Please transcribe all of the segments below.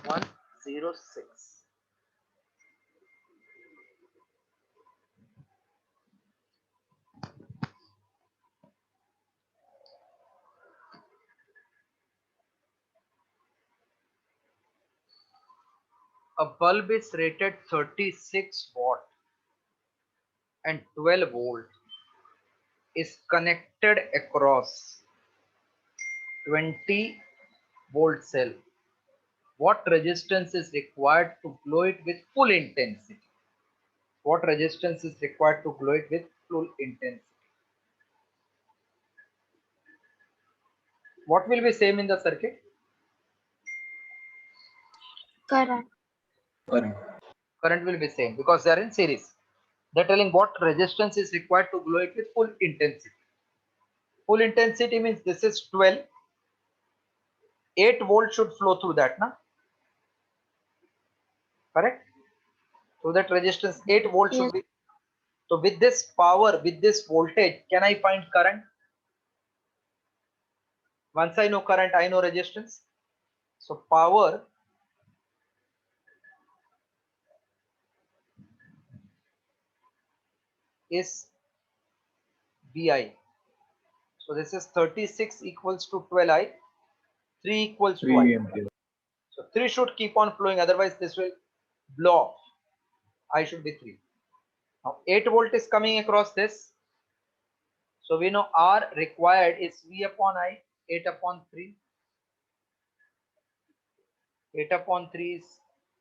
106. A bulb is rated 36 watt and 12 volt is connected across 20 volt cell. What resistance is required to glow it with full intensity? What resistance is required to glow it with full intensity? What will be same in the circuit? Current. Current. Current will be same because they are in series. They're telling what resistance is required to glow it with full intensity. Full intensity means this is 12. 8 volt should flow through that, na? Correct? So that resistance 8 volt should Yes. be. So with this power, with this voltage, can I find current? Once I know current, I know resistance. So power is VI. So this is 36 equals to 12I. 3 equals to I. 3 ampere. So 3 should keep on flowing, otherwise this will blow off. I should be 3. Now 8 volt is coming across this. So we know R required is V upon I, 8 upon 3. 8 upon 3 is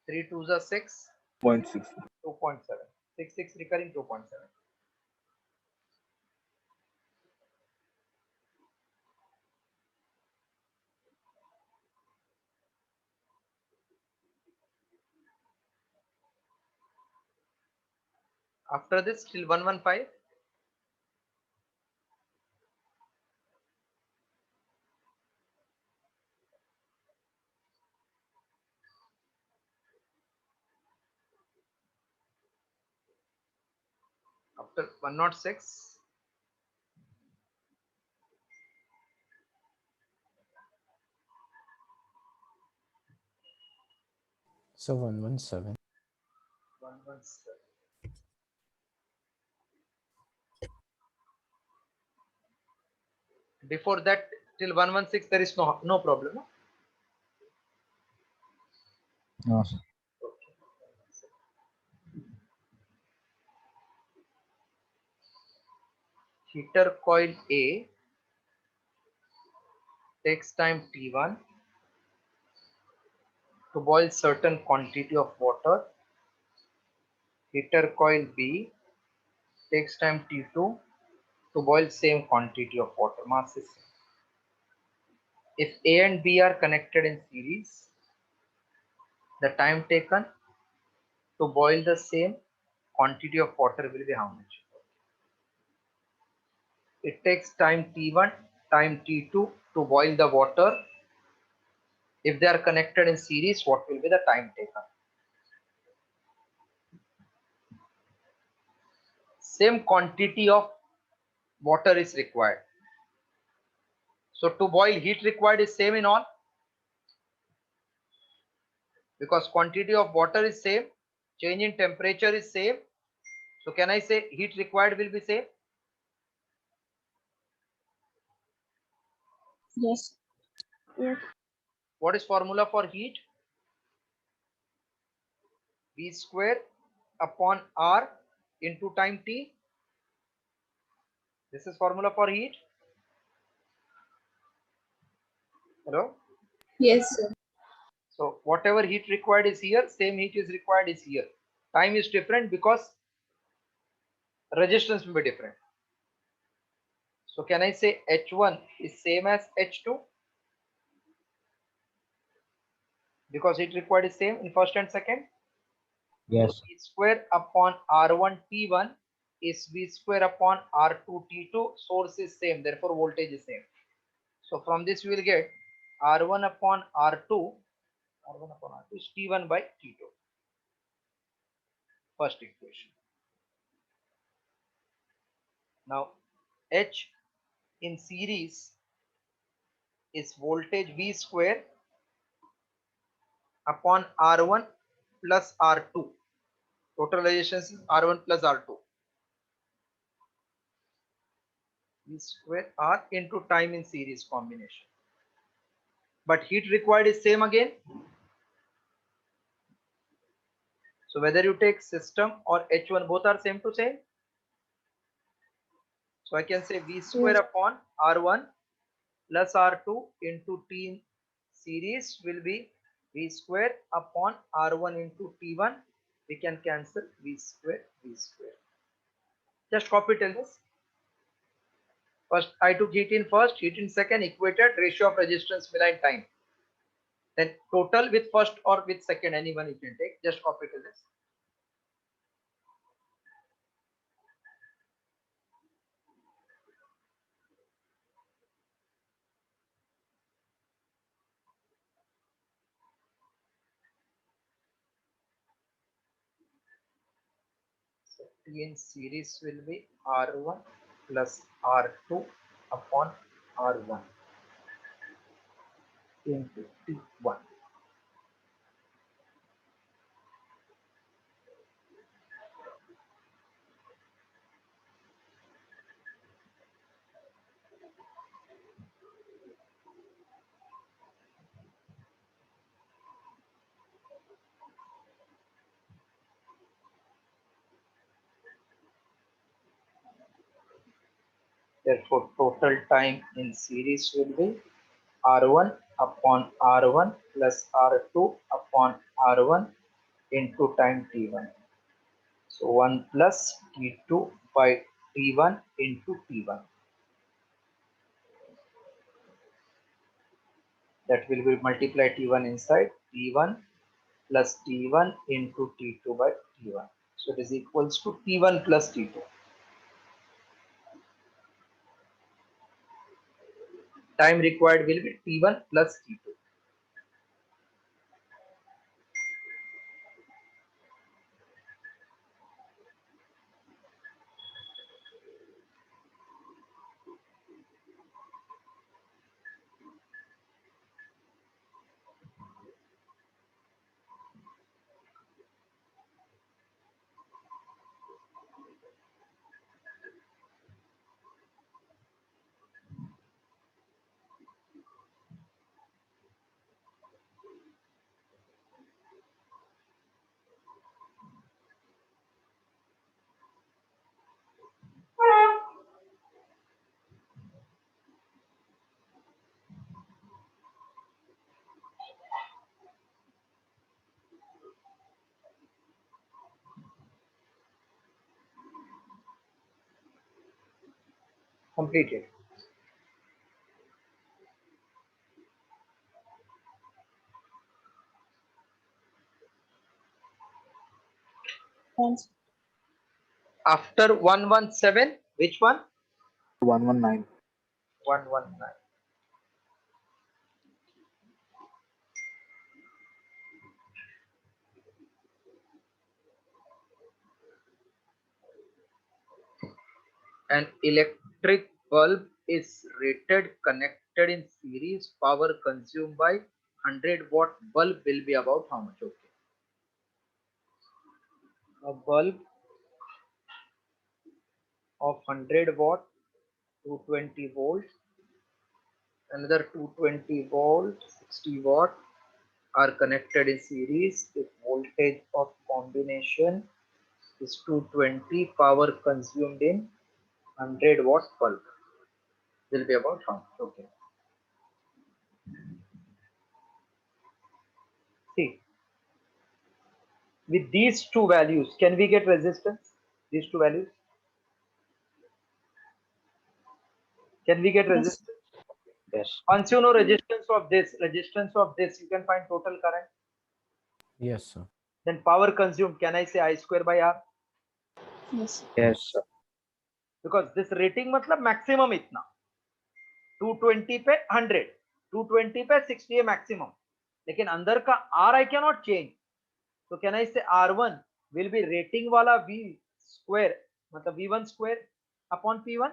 3 2s are 6. 0.6. 2.7. 6 recurring 2.7. After this till 115. After 106. So 117. 117. Before that till 116 there is no problem. No? No, sir. Heater coil A takes time T1 to boil certain quantity of water. Heater coil B takes time T2 to boil same quantity of water. Mass is same. If A and B are connected in series, the time taken to boil the same quantity of water will be how much? It takes time T1, time T2 to boil the water. If they are connected in series, what will be the time taken? Same quantity of water is required. So to boil, heat required is same in all, because quantity of water is same, change in temperature is same. So can I say heat required will be same? Yes. Yes. What is formula for heat? V square upon R into time T. This is formula for heat. Hello? Yes, sir. So whatever heat required is here, same heat is required is here. Time is different because resistance will be different. So can I say H1 is same as H2? Because heat required is same in first and second. So Yes. V square upon R1 T1 is V square upon R2 T2. Source is same, therefore voltage is same. So from this we will get R1 upon R2, R1 upon R2 is T1 by T2. First equation. Now H in series is voltage V square upon R1 plus R2. Total resistance is R1 plus R2. V square R into time in series combination. But heat required is same again. So whether you take system or H1, both are same to same. So I can say V square Yes. upon R1 plus R2 into T in series will be V square upon R1 into T1. We can cancel V square, V square. Just copy till this. First, I took heat in first, heat in second, equated ratio of resistance behind time. Then total with first or with second, anyone you can take. Just copy to this. So T in series will be R1 plus R2 upon R1 into T1. Therefore, total time in series will be R1 upon R1 plus R2 upon R1 into time T1. So 1 plus T2 by T1 into T1. That will be multiply T1 inside T1 plus T1 into T2 by T1. So it is equals to T1 plus T2. Time required will be T1 plus T2. Completed. Thanks. After 117, which one? 119. 119. An electric bulb is rated connected in series. Power consumed by 100-watt bulb will be about how much? Okay. A bulb of 100 watt, 220 volts, another 220 volt, 60 watt are connected in series. If voltage of combination is 220, power consumed in 100-watt bulb will be about how much? Okay. See, with these two values, can we get resistance? These two values? Can we get Yes. resistance? Yes. Once you know resistance of this, you can find total current. Yes, sir. Then power consumed, can I say I square by R? Yes. Yes, sir. Because this rating मतलब maximum इतना 220 पे 100, 220 पे 60 है maximum. लेकिन अंदर का R I cannot change. So can I say R1 will be rating वाला V square मतलब V1 square upon P1?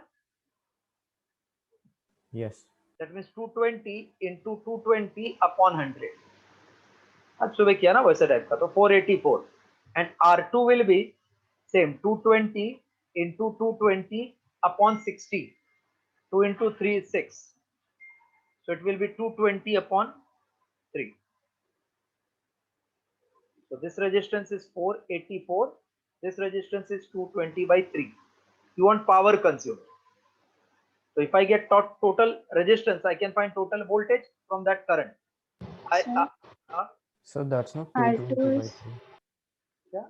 Yes. That means 220 into 220 upon 100. आज सुबह किया ना वैसे टाइप का, तो 484 and R2 will be same 220 into 220 upon 60. 2 into 3 is 6, so it will be 220 upon 3. So this resistance is 484, this resistance is 220 by 3. You want power consumed. So if I get total resistance, I can find total voltage from that current. Sir, So that's not R2 220 by is 3. Yeah.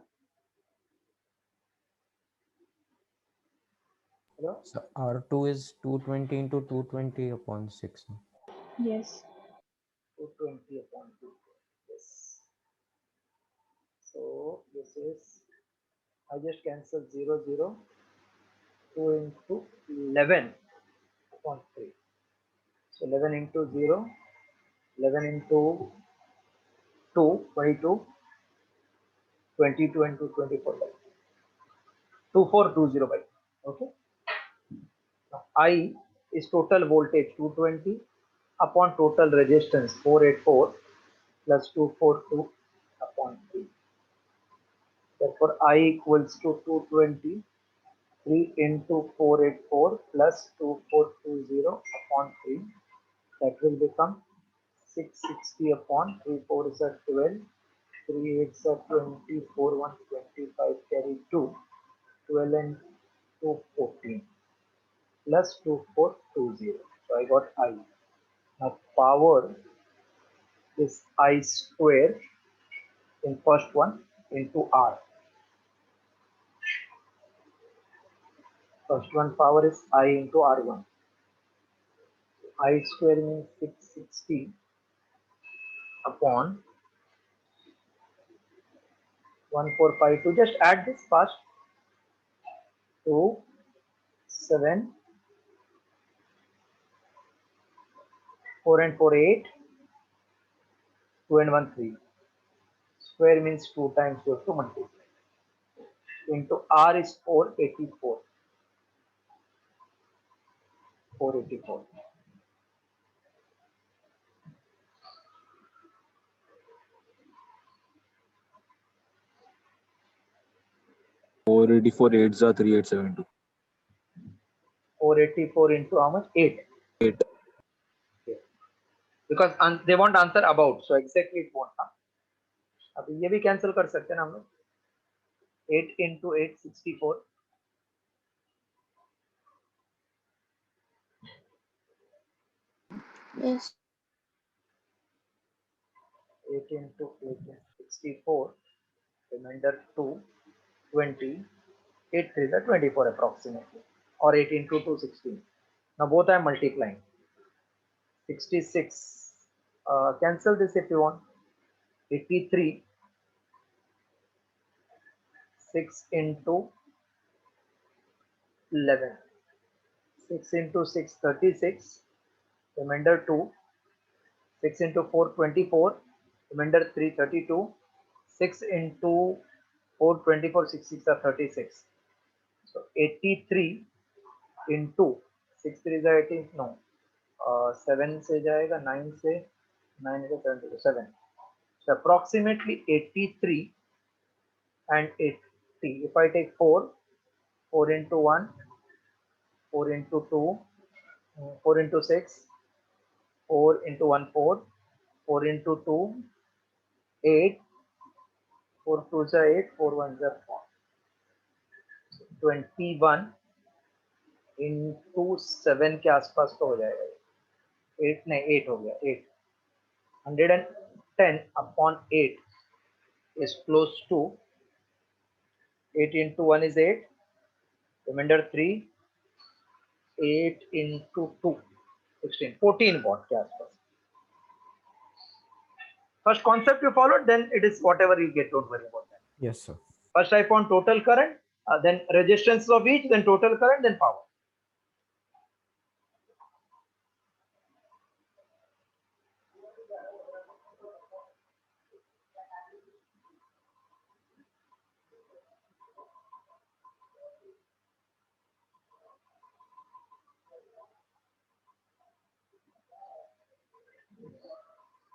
Hello? So R2 is 220 into 220 upon 6. yes. 220 upon 2. Yes. So this is, I just cancel 0, 0, 2 into 11 upon 3. So 11 into 0, 11 into 2, 22, 22 into 24 by 2420 by. Okay. Now I is total voltage 220 upon total resistance 484 plus 242 upon 3. Therefore, I equals to 220 3 into 484 plus 2420 upon 3. That will become 660 upon 3 4 is a 12, 3 8 are 24, 125 carry 2, 12 and 2 14 plus 2420. So I got I. Now power is I square in first one into R. First one power is I into R1. I square means 660 upon 1452. Just add this fast. 2, 7, 4 and 4, 8, 2 and 1, 3. Square means 2 times you have to multiply. Into R is 484. 484. 484 8s are 3872. 484 into how much? 8. 8. Okay. Because they want answer about, so exactly it won't. Huh? अब ये भी cancel कर सकते हैं ना हम लोग. 8 into 8 64. Yes. 8 into 8 is 64. Remainder 2, 20. 8 3 is 24 approximately. Or 8 into 2 16. Now both I am multiplying. 66. Cancel this if you want. 83. 6 into 11. 6 into 6 36. Remainder 2. 6 into 4 24. Remainder 3 32. 6 into 4 24. 6 6 are 36. So 83 into 6 3 is 18. No. 7 से जाएगा 9 से 9 से 7. So approximately 83 and 80. If I take 4, 4 into 1, 4 into 2, 4 into 6, 4 into 1, 4, 4 into 2, 8, 4 2 is 8, 4 1 is 4. 21 into 7 के आसपास तो हो जाएगा. 8 नहीं 8 हो गया. 8. 110 upon 8 is close to 8 into 1 is 8. Remainder 3. 8 into 2 16. 14 watt के आसपास. First concept you followed, then it is whatever you get, don't worry about that. Yes, sir. First I found total current, then resistance of each, then total current, then power.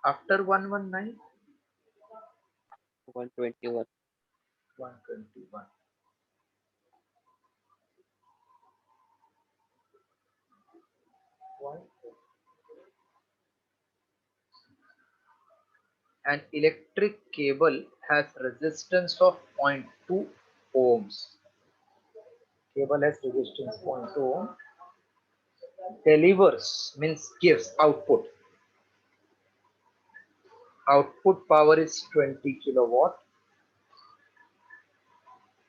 After 119, 121. 121. An electric cable has resistance of 0.2 ohms. Cable has resistance 0.2 ohm. Delivers means gives output. Output power is 20 kilowatt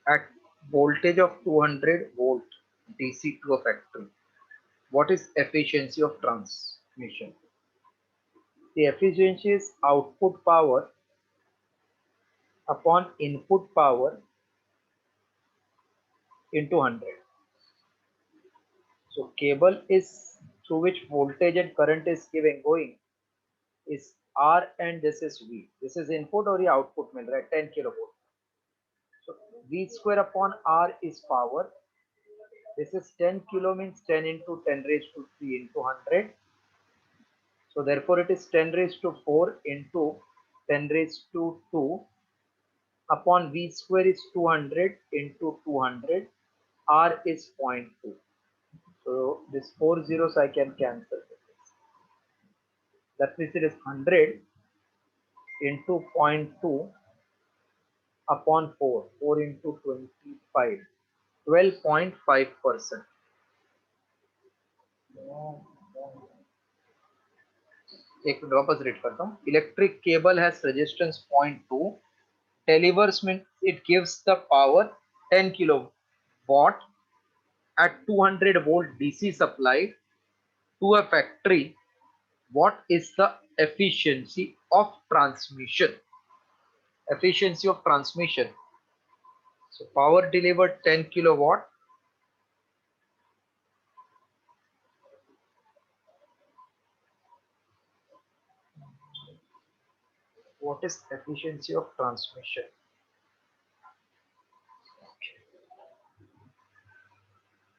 at voltage of 200 volt DC to a factory. What is efficiency of transmission? The efficiency is output power upon input power into 100. So cable is through which voltage and current is going is R and this is V. This is input or the output mean, right? 10 kilovolt. So V square upon R is power. This is 10 kilo means 10 into 10 raised to 3 into 100. So therefore it is 10 raised to 4 into 10 raised to 2 upon V square is 200 into 200. R is 0.2. So this 4 zeros I can cancel. That means it is 100 into 0.2 upon 4. 4 into 25. 12.5%. एक minute वापस read करता हूँ. Electric cable has resistance 0.2. Delivers means it gives the power 10 kilowatt at 200 volt DC supply to a factory. What is the efficiency of transmission? Efficiency of transmission. So power delivered 10 kilowatt. What is efficiency of transmission?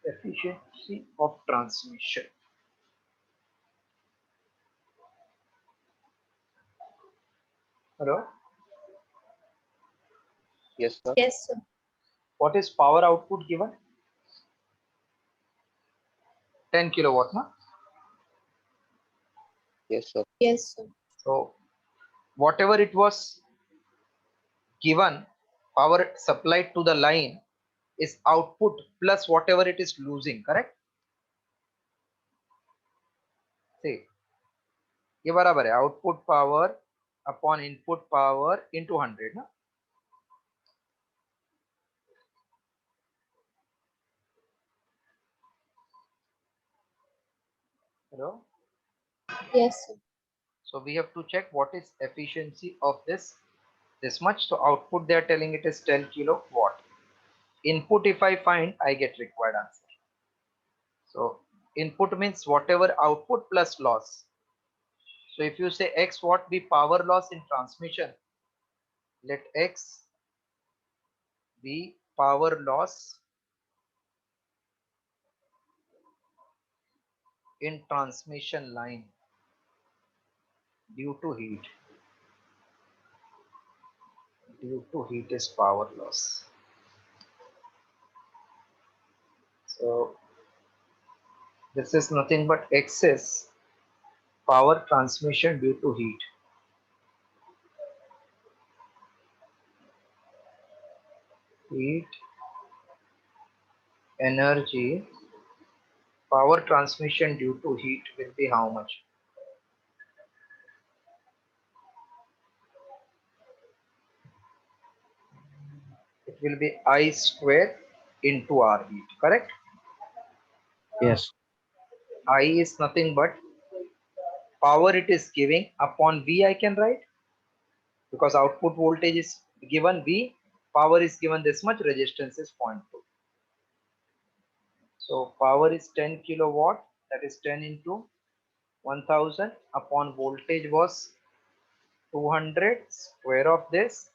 Efficiency of transmission. Hello? Yes, sir. Yes, sir. What is power output given? 10 kilowatt, na? Yes, sir. Yes, sir. So whatever it was given, power supplied to the line is output plus whatever it is losing, correct? See, ये बराबर है output power upon input power into 100 ना. Hello? Yes, sir. So we have to check what is efficiency of this much. So output they are telling it is 10 kilowatt. Input if I find, I get required answer. So input means whatever output plus loss. So if you say X what be power loss in transmission, let X be power loss in transmission line due to heat. Due to heat is power loss. So this is nothing but excess power transmission due to heat. Heat energy power transmission due to heat will be how much? It will be I square into R heat, correct? Yes. I is nothing but power it is giving upon V I can write, because output voltage is given V, power is given this much, resistance is 0.2. So power is 10 kilowatt, that is 10 into 1000 upon voltage was 200, square of this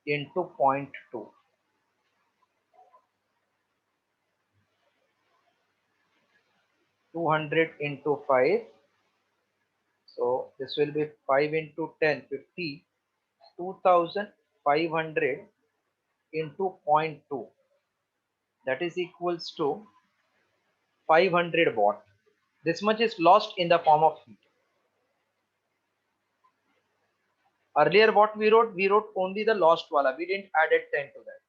into 0.2. 200 into 5. So this will be 5 into 10, 50. 2000 500 into 0.2, that is equals to 500 watt. This much is lost in the form of heat. Earlier what we wrote only the lost wala, we didn't added 10 to that.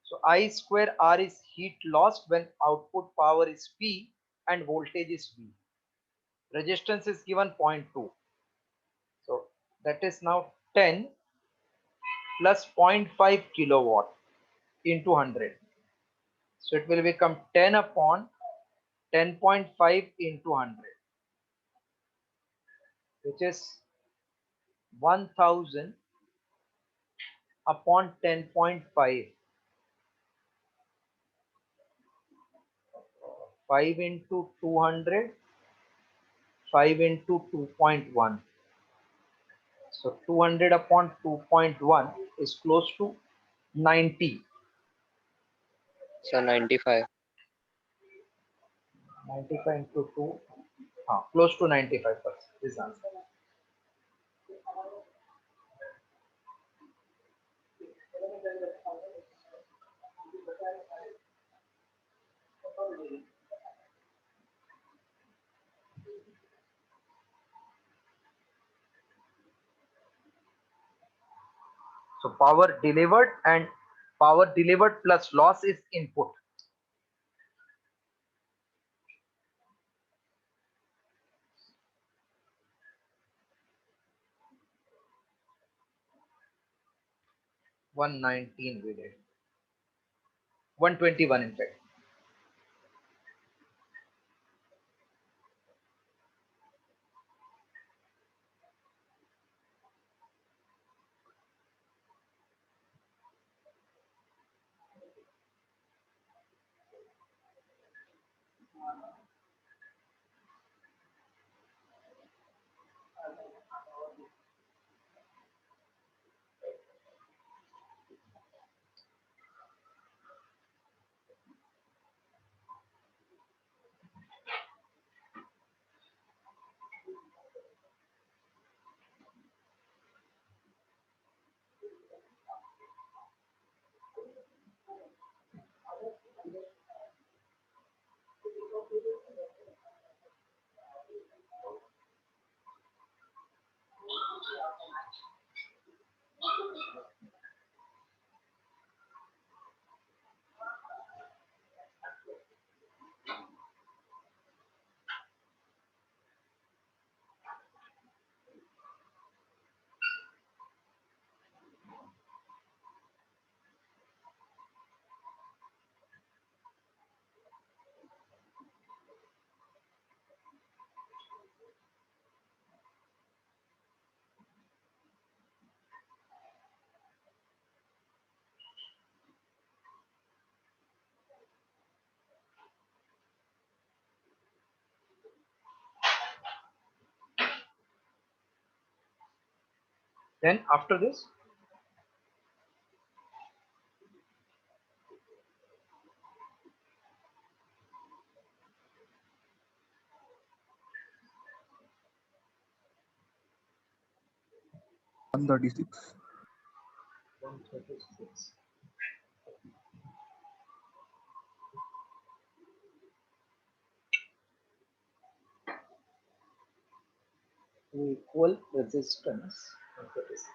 So I square R is heat lost when output power is P and voltage is V. Resistance is given 0.2. So that is now 10 plus 0.5 kilowatt into 100. So it will become 10 upon 10.5 into 100, which is 1000 upon 10.5. 5 into 200, 5 into 2.1. So 200 upon 2.1 is close to 90. So 95. 95 into 2, close to 95% is answer. So power delivered and power delivered plus loss is input. $119 we did. 121 in fact. Then after this, One 36. 136. Equal resistance 136.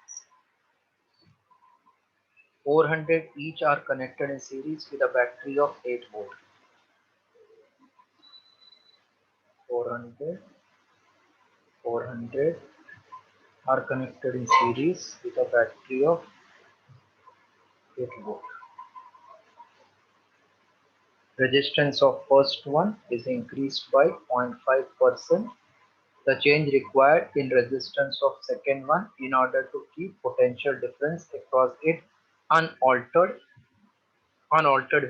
400 each are connected in series with a battery of 8 volt. 400 are connected in series with a battery of 8 volt. Resistance of first one is increased by 0.5%. The change required in resistance of second one in order to keep potential difference across it unaltered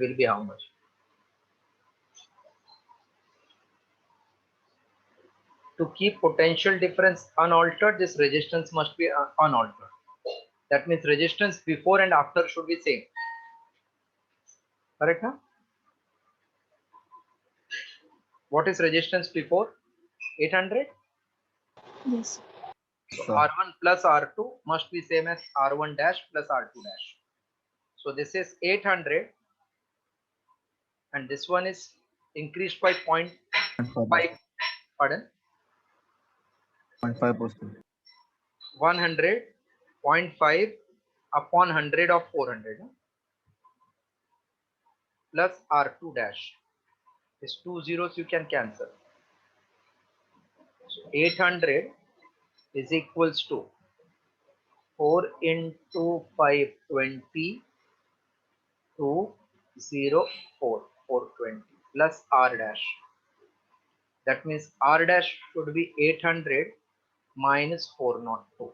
will be how much? To keep potential difference unaltered, this resistance must be unaltered. That means resistance before and after should be same. Correct? Huh? What is resistance before? 800? Yes. So sir. R1 plus R2 must be same as R1 dash plus R2 dash. So this is 800 and this one is increased by 0.5, pardon, 0.5%. 100, 0.5 upon 100 of 400 plus R2 dash. These two zeros you can cancel. So 800 is equals to 4 into 520 to 0, 4, 420 plus R dash. That means R dash should be 800 minus 402.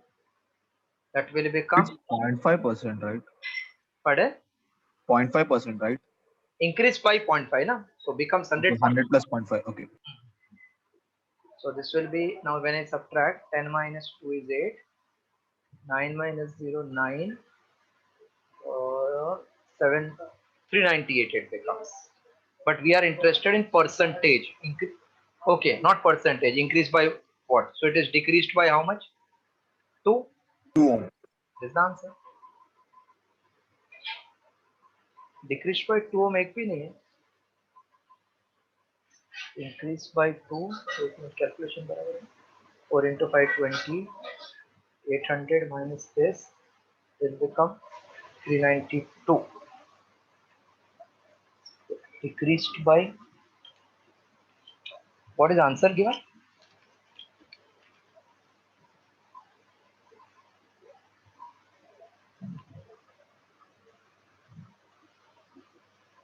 That will It's become, 0.5%, right? pardon, 0.5%, right? increase by 0.5, na? So becomes Okay, 100%. 100 plus 0.5. Okay. So this will be, now when I subtract, 10 minus 2 is 8, 9 minus 0, 9, 7, 398 it becomes. But we are interested in percentage. Okay, not percentage, increase by what? So it is decreased by how much? 2? 2 ohm. This is the answer. Decreased by 2 ohm एक भी नहीं है. Increased by 2, so एक minute calculation बराबर है. 4 into 520, 800 minus this will become 392. Decreased by, what is answer given?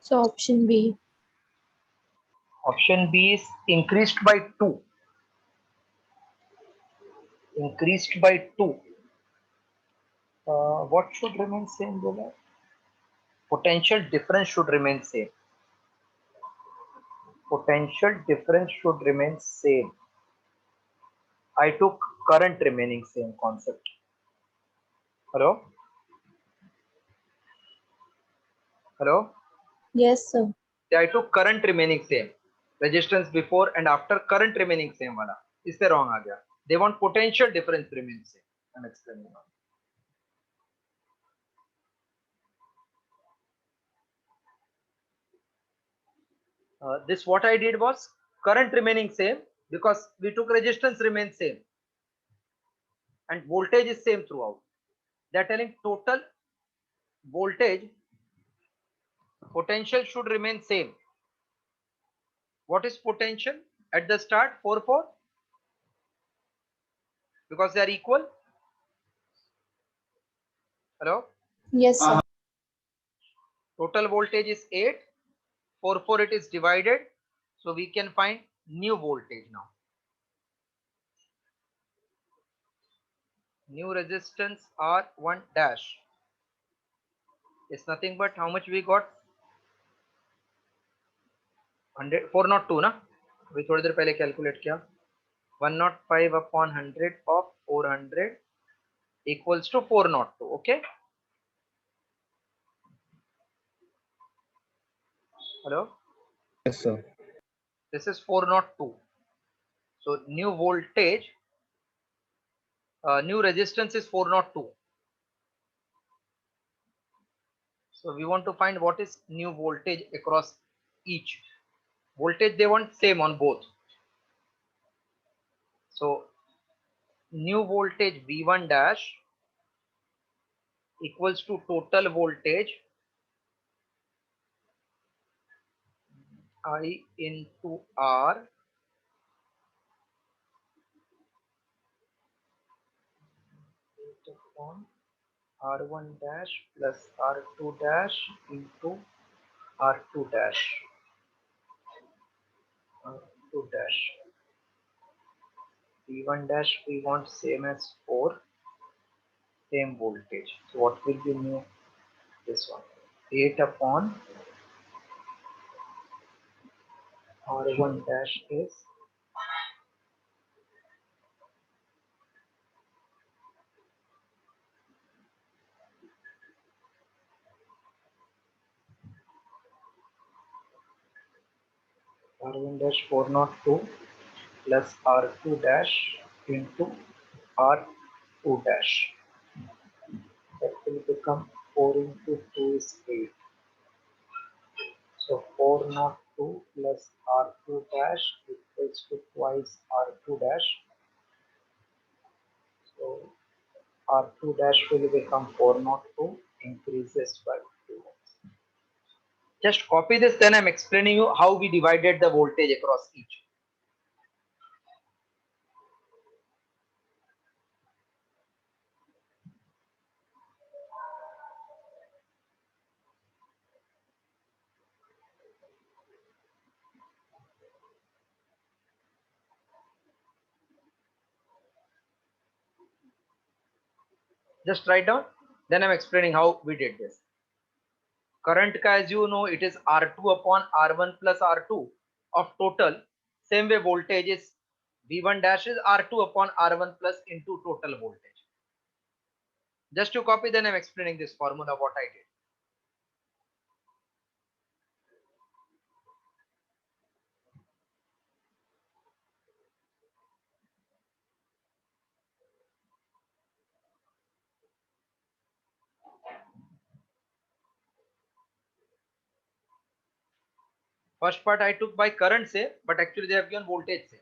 So option B. Option B is increased by 2. Increased by 2. What should remain same? बोला? Potential difference should remain same. Potential difference should remain same. I took current remaining same concept. Hello? Hello? Yes, sir. I took current remaining same. Resistance before and after current remaining same वाला. इससे wrong आ गया. They want potential difference remain same. I'm explaining now. This what I did was current remaining same because we took resistance remain same and voltage is same throughout. They are telling total voltage potential should remain same. What is potential at the start? 4 because they are equal. Hello? Yes, sir. Total voltage is 8. 4 it is divided. So we can find new voltage now. New resistance R1 dash is nothing but how much we got? 100, 402 ना? अभी थोड़ी देर पहले calculate किया. 105 upon 100 of 400 equals to 402. Okay. Hello. Yes, sir. This is 402. So new voltage, new resistance is 402. So we want to find what is new voltage across each. Voltage they want same on both. So new voltage V1 dash equals to total voltage I into R upon R1 dash plus R2 dash into R2 dash. R2 dash. V1 dash we want same as 4, same voltage. So what will be new? This one. 8 upon R1 dash is R1 dash 402 plus R2 dash into R2 2 dash. That will become 4 into 2 is 8. So 402 plus R2 dash equals to twice R2 dash. So R2 dash will become 402, increases by 2. Just copy this, then I'm explaining you how we divided the voltage across each. Just write down, then I'm explaining how we did this. Current ka, as you know, it is R2 upon R1 plus R2 of total. Same way voltage is V1 dash is R2 upon R1 plus into total voltage. Just to copy, then I'm explaining this formula what I did. First part I took by current say, but actually they have given voltage say.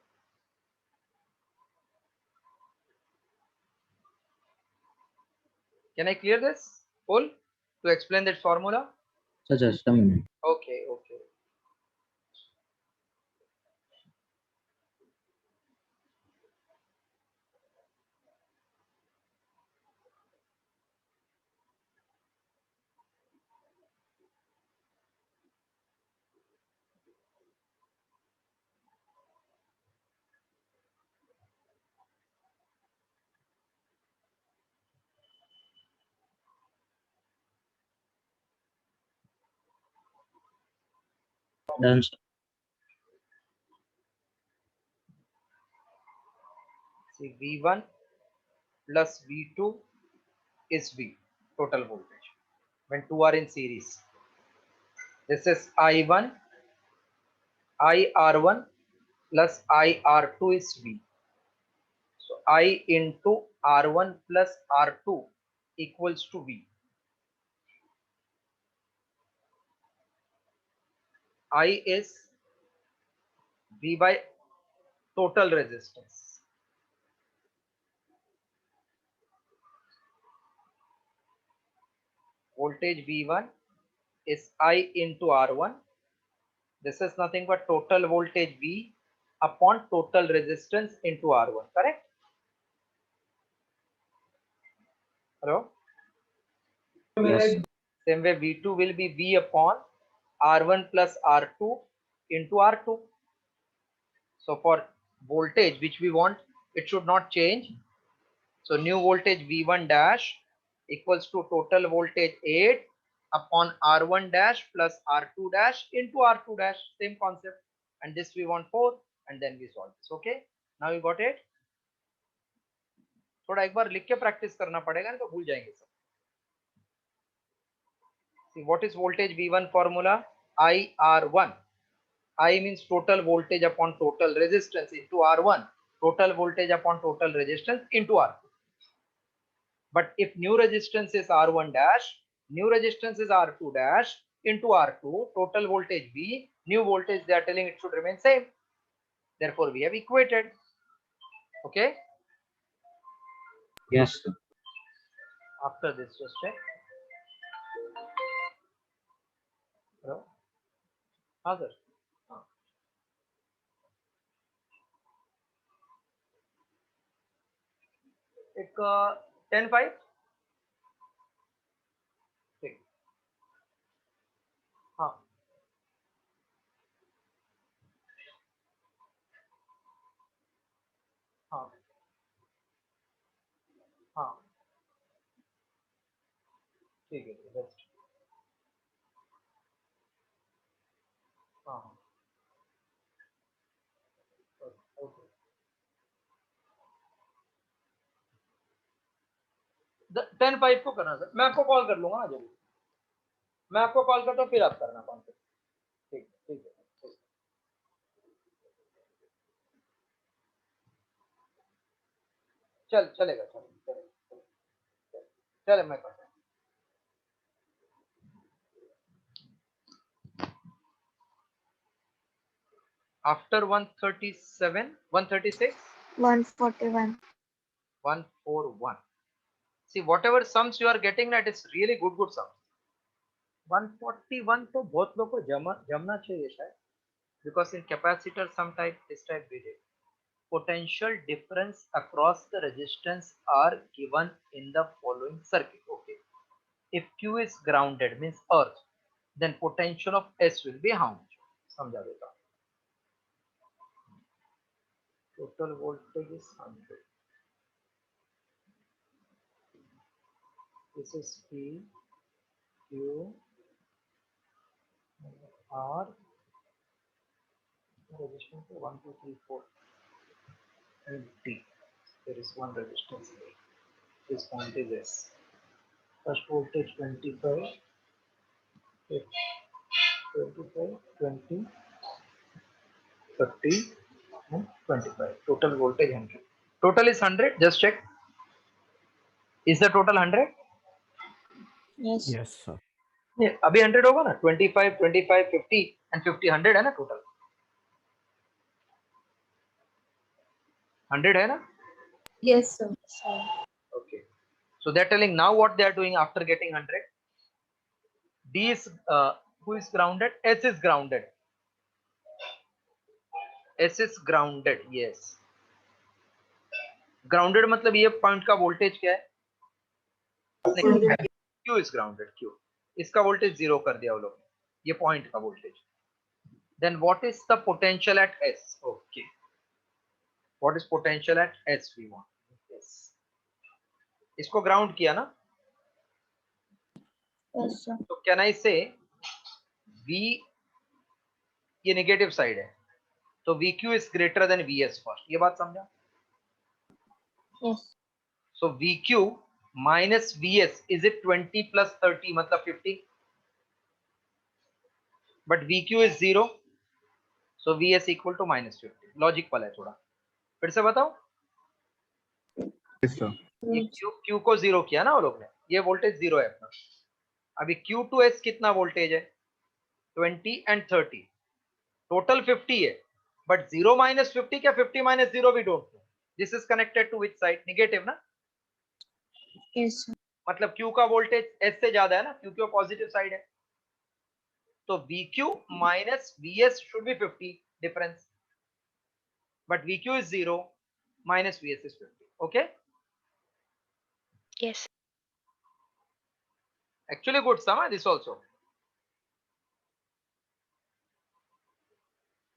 Can I clear this? Paul, to explain that formula? Sir, just a minute. Okay, okay. Done, sir. See, V1 plus V2 is V, total voltage, when two are in series. This is I1, IR1 plus IR2 is V. So I into R1 plus R2 equals to V. I is V by total resistance. Voltage V1 is I into R1. This is nothing but total voltage V upon total resistance into R1, correct? Hello? Yes, sir. Same way V2 will be V upon R1 plus R2 into R2. So for voltage which we want, it should not change. So new voltage V1 dash equals to total voltage 8 upon R1 dash plus R2 dash into R2 dash, same concept. And this we want 4, and then we solve this. Okay, now you got it. थोड़ा एक बार लिख के practice करना पड़ेगा, नहीं तो भूल जाएंगे सब. See, what is voltage V1 formula? IR1. I means total voltage upon total resistance into R1. Total voltage upon total resistance into R2. But if new resistance is R1 dash, new resistance is R2 dash into R2, total voltage V, new voltage they are telling it should remain same. Therefore, we have equated. Okay. Yes, sir. After this, just check. Hello? हाँ sir. एक 10-5. ठीक. हाँ. हाँ. हाँ. ठीक है. Best. हाँ. Okay. 10-5 को करना सर. मैं आपको कॉल कर लूंगा ना जरूर. मैं आपको कॉल करता हूँ, फिर आप करना कॉल. ठीक ठीक है. चलेगा. चले मैं करता हूं। After 137, 136, 141. 141. See, whatever sums you are getting, that is really good sums. 141 तो बहुत लोग को जमना चाहिए शायद, because in capacitor some type this type we did. Potential difference across the resistance are given in the following circuit. Okay. If Q is grounded, means earth, then potential of S will be how much? समझा देता हूं. Total voltage is 100. This is P, Q, R, resistance 1, 2, 3, 4, and T. There is one resistance here. This point is S. First voltage 25, 25, 20, 30, and 25. Total voltage 100. Total is 100. Just check. Is the total 100? Yes. Yes, sir. नहीं, अभी 100 होगा ना. 25, 25, 50 and 50 100 है ना total. 100 है ना? Yes, sir. Sir. Okay. So they're telling now what they are doing after getting 100. D is who is grounded? S is grounded. S is grounded. Yes. Grounded मतलब ये पॉइंट का वोल्टेज क्या है? नहीं, Q is grounded. Q. इसका voltage 0 कर दिया वो लोग ने. ये पॉइंट का voltage. Then what is the potential at S? Okay. What is potential at S we want? Yes. इसको ग्राउंड किया ना? Yes, sir. तो कैन आई से V, ये नेगेटिव साइड है, तो VQ is greater than VS first. ये बात समझा? Yes. So VQ minus VS is it 20 plus 30 मतलब 50, but VQ is 0, so VS equal to minus 50. Logic वाला है थोड़ा. फिर से बताओ. Yes, sir. ये Q को 0 किया ना वो लोग ने. ये वोल्टेज 0 है अपना. अभी Q to S कितना वोल्टेज है? 20 एंड 30. टोटल 50 है, बट 0 माइनस 50 क्या 50 minus 0 we don't know. This is connected to which side? Negative ना. Yes, sir. मतलब Q का वोल्टेज S से ज्यादा है ना, क्योंकि पॉजिटिव साइड है. तो VQ minus VS should be 50 difference, but VQ is 0, minus VS is 50. Okay. Yes. Actually good sum, this also.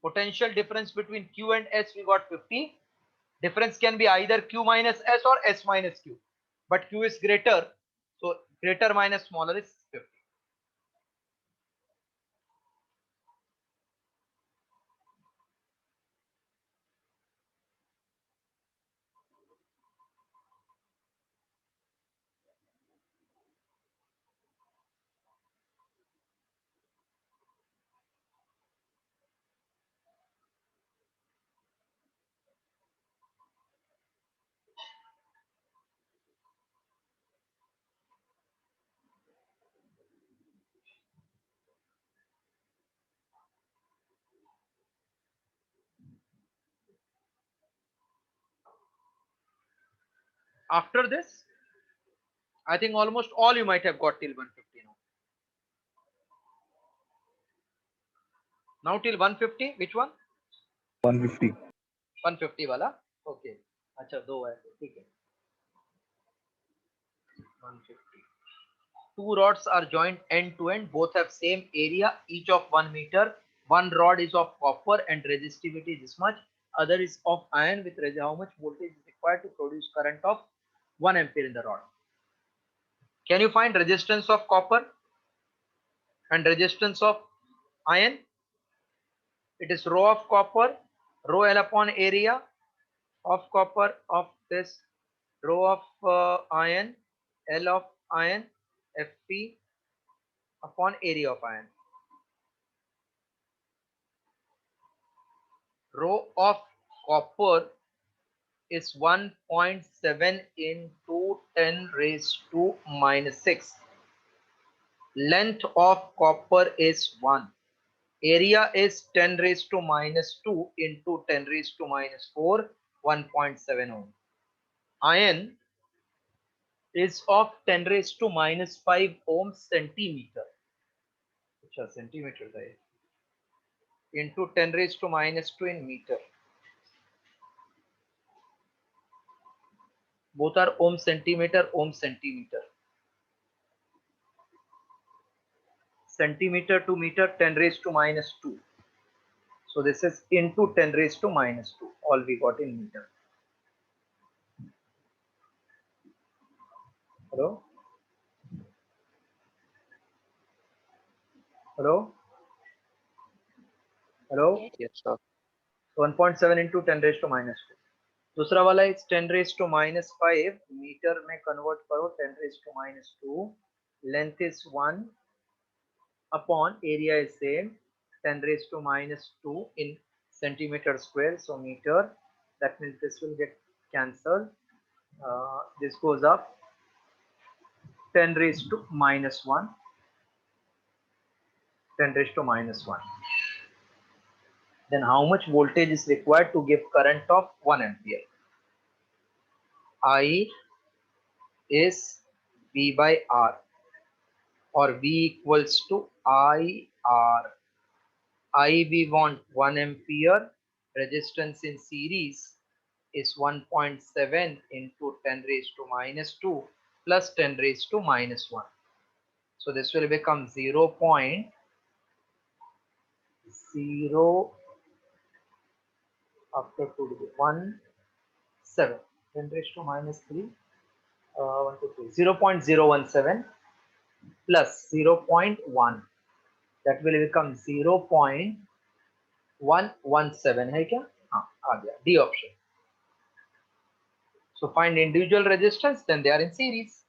Potential difference between Q and S we got 50. Difference can be either Q minus S or S minus Q, but Q is greater, so greater minus smaller is 50. After this, I think almost all you might have got till 150 now. Now till 150, which one? 150. 150 वाला. Okay. अच्छा दो है, ठीक है. 150. Two rods are joined end to end. Both have same area, each of 1 meter. One rod is of copper and resistivity is this much. Other is of iron with how much voltage is required to produce current of 1 ampere in the rod. Can you find resistance of copper and resistance of iron? It is rho of copper, rho L upon area of copper of this, rho of iron, L of iron, Fp upon area of iron. Rho of copper is 1.7 into 10 raised to minus 6. Length of copper is 1. Area is 10 raised to minus 2 into 10 raised to minus 4, 1.7 ohm. Iron is of 10 raised to minus 5 ohm centimeter. Which are centimeter there? Into 10 raised to minus 2 in meter. Both are ohm centimeter, ohm centimeter. Centimeter to meter, 10 raised to minus 2. So this is into 10 raised to minus 2. All we got in meter. Hello? Hello? Hello? Yes, sir. 1.7 into 10 raised to minus 2. दूसरा वाला is 10 raised to minus 5. Metre में convert करो 10 raised to minus 2. Length is 1 upon area is same 10 raised to minus 2 in centimeter square. So meter, that means this will get cancelled. This goes up 10 raised to minus 1. 10 raised to minus 1. Then how much voltage is required to give current of 1 ampere? I is V by R, or V equals to IR. I we want 1 ampere. Resistance in series is 1.7 into 10 raised to minus 2 plus 10 raised to minus 1. So this will become 0.0 after 2 to the 1 7 10 raised to minus 3 1 2 3 0.017 plus 0.1, that will become 0.117 है क्या? हाँ आ गया, D option. So find individual resistance, then they are in series.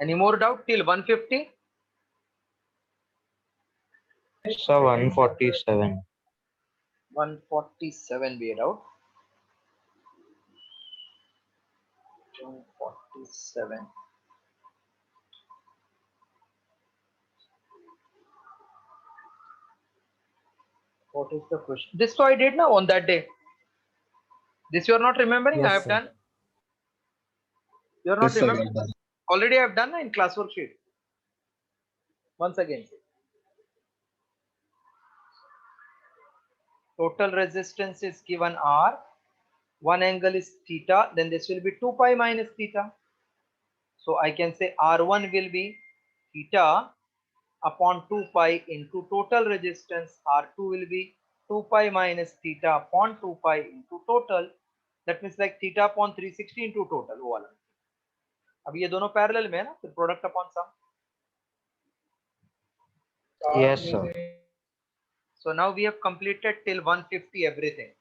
Any more doubt till 150? Sir, 147. 147 we had out. 147. What is the question? This so I did now on that day. This you are not remembering? Yes, I have sir. done. You are not Yes, sir, remembering? well done. Already I have done in class worksheet. Once again. Total resistance is given R. One angle is theta. Then this will be 2 pi minus theta. So I can say R1 will be theta upon 2 pi into total resistance. R2 will be 2 pi minus theta upon 2 pi into total. That means like theta upon 360 into total. वो वाला. अब ये दोनों parallel में है ना, फिर product upon sum. Yes, sir. So now we have completed till 150 everything.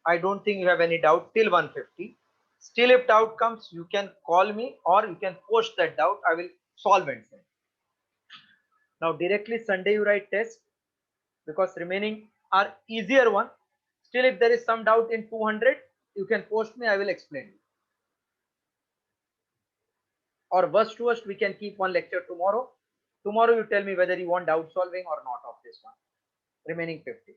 I don't think you have any doubt till 150. Still, if doubt comes, you can call me or you can post that doubt. I will solve it. Now directly Sunday you write test, because remaining are easier one. Still, if there is some doubt in 200, you can post me. I will explain. Or worst to worst, we can keep one lecture tomorrow. Tomorrow you tell me whether you want doubt solving or not of this one. Remaining 50.